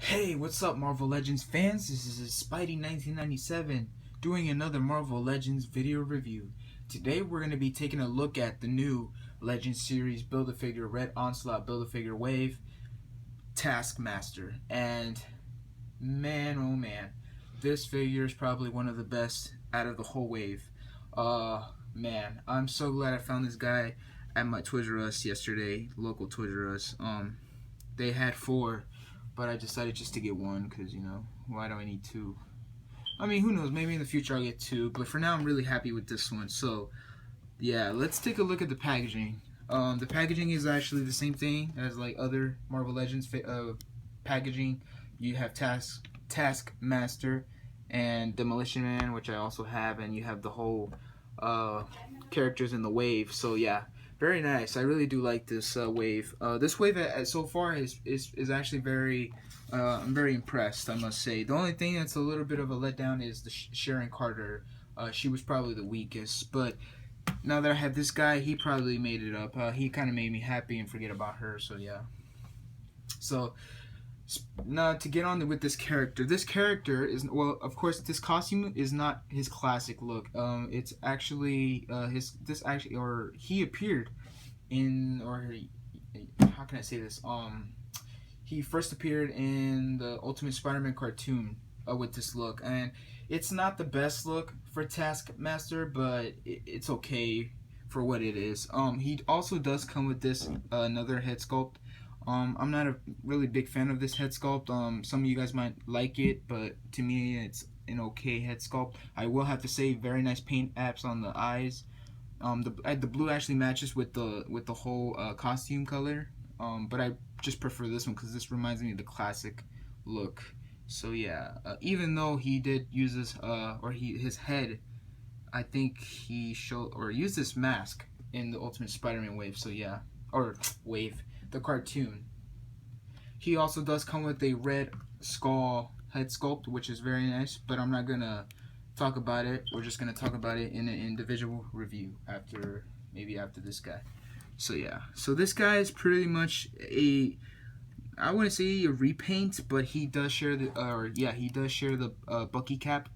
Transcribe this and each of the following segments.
Hey, what's up, Marvel Legends fans? This is Spidey1997 doing another Marvel Legends video review. Today we're going to be taking a look at the new Legends series Build-A-Figure Red Onslaught Build-A-Figure Wave Taskmaster. And man, oh man, this figure is probably one of the best out of the whole wave. Man, I'm so glad I found this guy at my Toys R Us yesterday, local Toys R Us. They had 4. But I decided just to get 1 because, you know, why do I need 2? I mean, who knows? Maybe in the future I'll get 2. But for now, I'm really happy with this one. So, yeah, let's take a look at the packaging. The packaging is actually the same thing as, like, other Marvel Legends packaging. You have Taskmaster and Demolition Man, which I also have. And you have the whole characters in the wave. So, yeah. Very nice. I really do like this wave. This wave so far is actually very. I'm very impressed, I must say. The only thing that's a little bit of a letdown is the Sharon Carter. She was probably the weakest, but now that I have this guy, he probably made it up. He kind of made me happy and forget about her. So yeah. So now to get on with this character. This character is, well, of course, this costume is not his classic look. It's actually he appeared in, or how can I say this? He first appeared in the Ultimate Spider-Man cartoon with this look, and it's not the best look for Taskmaster, but it's okay for what it is. He also does come with this another head sculpt. I'm not a really big fan of this head sculpt. Some of you guys might like it, but to me, it's an okay head sculpt. I will have to say, very nice paint apps on the eyes. The blue actually matches with the whole costume color. But I just prefer this one because this reminds me of the classic look. So yeah, even though he did use this, his head, I think he used this mask in the Ultimate Spider-Man wave. So yeah, or wave. The cartoon. He also does come with a red skull head sculpt, which is very nice, but I'm not gonna talk about it. We're just gonna talk about it in an individual review maybe after this guy. So yeah, so this guy is pretty much I wouldn't say a repaint, but he does share the Bucky cap.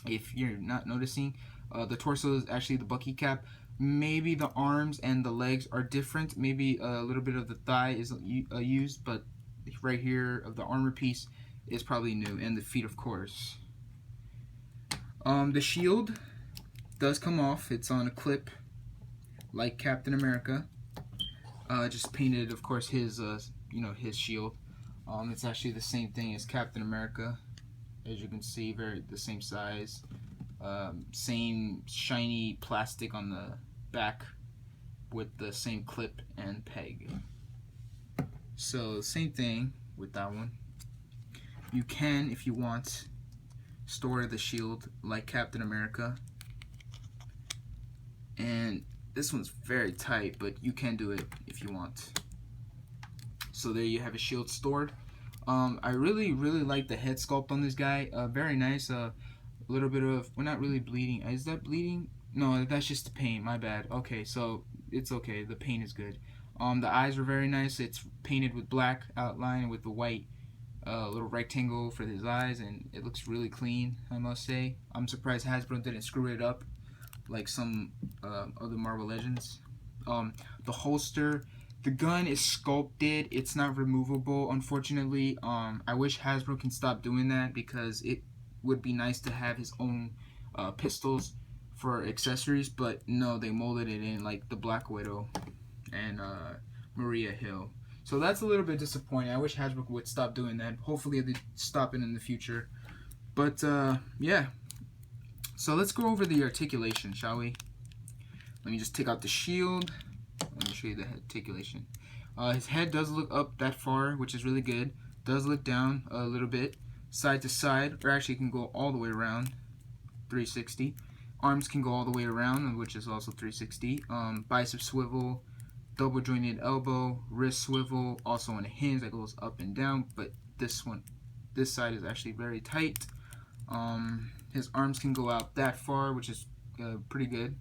If you're not noticing, the torso is actually the Bucky cap. Maybe the arms and the legs are different. Maybe a little bit of the thigh is used, but right here of the armor piece is probably new, and the feet, of course. The shield does come off. It's on a clip, like Captain America. Just painted, of course, his his shield. It's actually the same thing as Captain America, as you can see, the same size. Same shiny plastic on the back with the same clip and peg. So same thing with that one. You can, if you want, store the shield like Captain America. And this one's very tight, but you can do it if you want. So there you have a shield stored. I really like the head sculpt on this guy. Very nice. A little bit of, well, not really bleeding. Is that bleeding? No, that's just the paint. My bad. Okay, so it's okay. The paint is good. The eyes are very nice. It's painted with black outline with the white little rectangle for his eyes, and it looks really clean, I must say. I'm surprised Hasbro didn't screw it up like some other Marvel Legends. The holster. The gun is sculpted. It's not removable, unfortunately. I wish Hasbro can stop doing that because it would be nice to have his own pistols for accessories, but no, they molded it in like the Black Widow and Maria Hill. So that's a little bit disappointing. I wish Hasbro would stop doing that. Hopefully they stop it in the future. But yeah. So let's go over the articulation, shall we? Let me just take out the shield. Let me show you the articulation. His head does look up that far, which is really good. Does look down a little bit, side to side, or actually can go all the way around, 360. Arms can go all the way around, which is also 360. Bicep swivel, double jointed elbow, wrist swivel, also on a hinge that goes up and down, but this side is actually very tight. His arms can go out that far, which is pretty good.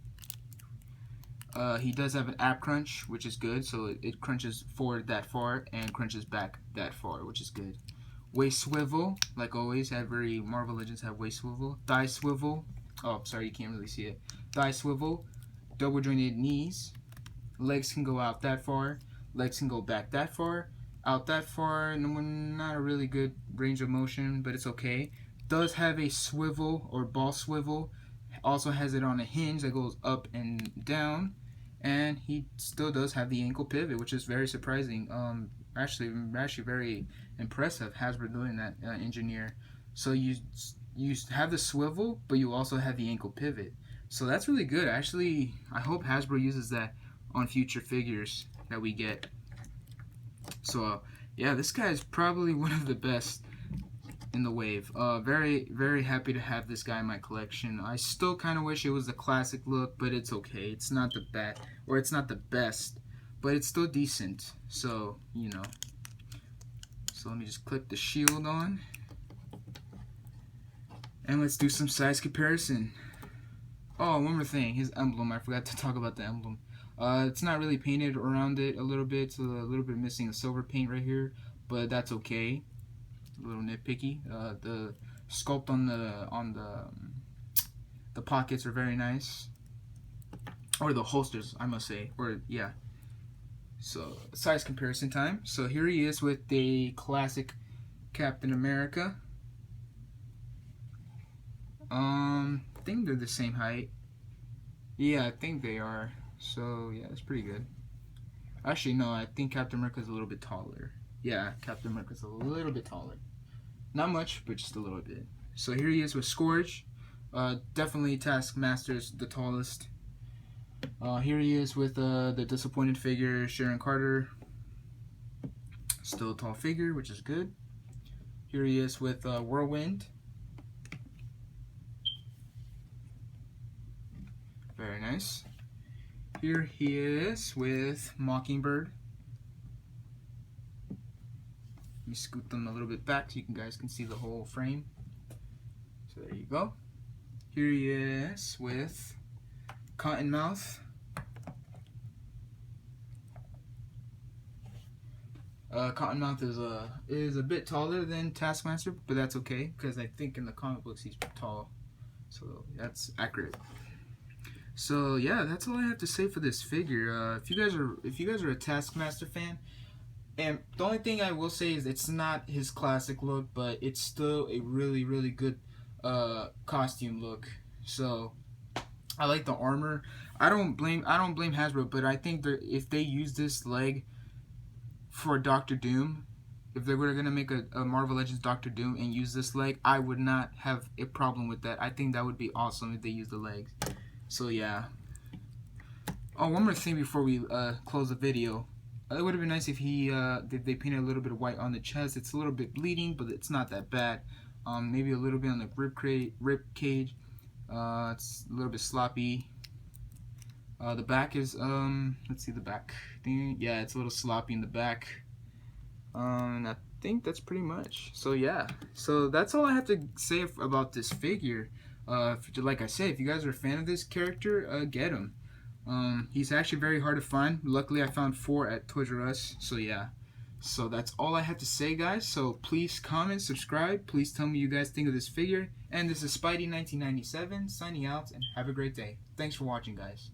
He does have an ab crunch, which is good, so it crunches forward that far and crunches back that far, which is good. waist swivel, like always. Every Marvel Legends have waist swivel. Thigh swivel. Oh, sorry, you can't really see it. Thigh swivel. Double jointed knees. Legs can go out that far. Legs can go back that far. Out that far. Not a really good range of motion, but it's okay. Does have a swivel or ball swivel. Also has it on a hinge that goes up and down. And he still does have the ankle pivot, which is very surprising. Actually very impressive. Hasbro doing that, engineer. So you have the swivel, but you also have the ankle pivot. So that's really good. Actually, I hope Hasbro uses that on future figures that we get. So yeah, this guy is probably one of the best in the wave. Very happy to have this guy in my collection. I still kind of wish it was a classic look, but it's okay. It's not the best, or it's not the best, but it's still decent. So, you know. So let me just click the shield on. And let's do some size comparison. Oh, one more thing. His emblem. I forgot to talk about the emblem. It's not really painted around it a little bit. It's a little bit missing a silver paint right here, but that's okay. A little nitpicky. The sculpt on the pockets are very nice, or the holsters, I must say. Or yeah. So size comparison time. So here he is with the classic Captain America. I think they're the same height. Yeah, I think they are. So yeah, that's pretty good. Actually, no, I think Captain America's a little bit taller. Yeah, Captain America's a little bit taller. Not much, but just a little bit. So here he is with Scourge. Definitely Taskmaster's the tallest. Here he is with the disappointed figure, Sharon Carter. Still a tall figure, which is good. Here he is with Whirlwind. Very nice. Here he is with Mockingbird. Let me scoot them a little bit back so you guys can see the whole frame. So there you go. Here he is with Cottonmouth. Cottonmouth is a bit taller than Taskmaster, but that's okay because I think in the comic books he's tall, so that's accurate. So yeah, that's all I have to say for this figure. If you guys are a Taskmaster fan, and the only thing I will say is it's not his classic look, but it's still a really good costume look. So I like the armor. I don't blame Hasbro, but I think if they use this leg for Doctor Doom, if they were gonna make a Marvel Legends Doctor Doom and use this leg, I would not have a problem with that. I think that would be awesome if they use the legs. So yeah. Oh, one more thing before we close the video. It would have been nice if they painted a little bit of white on the chest. It's a little bit bleeding, but it's not that bad. Maybe a little bit on the rib cage. It's a little bit sloppy. The back is let's see the back. Yeah, it's a little sloppy in the back. And I think that's pretty much. So yeah, so that's all I have to say about this figure. Like I said, if you guys are a fan of this character, get him. He's actually very hard to find. Luckily, I found 4 at Toys R Us. So yeah, so that's all I have to say, guys. So please comment, subscribe. Please tell me what you guys think of this figure. And this is Spidey 1997 signing out, and have a great day. Thanks for watching, guys.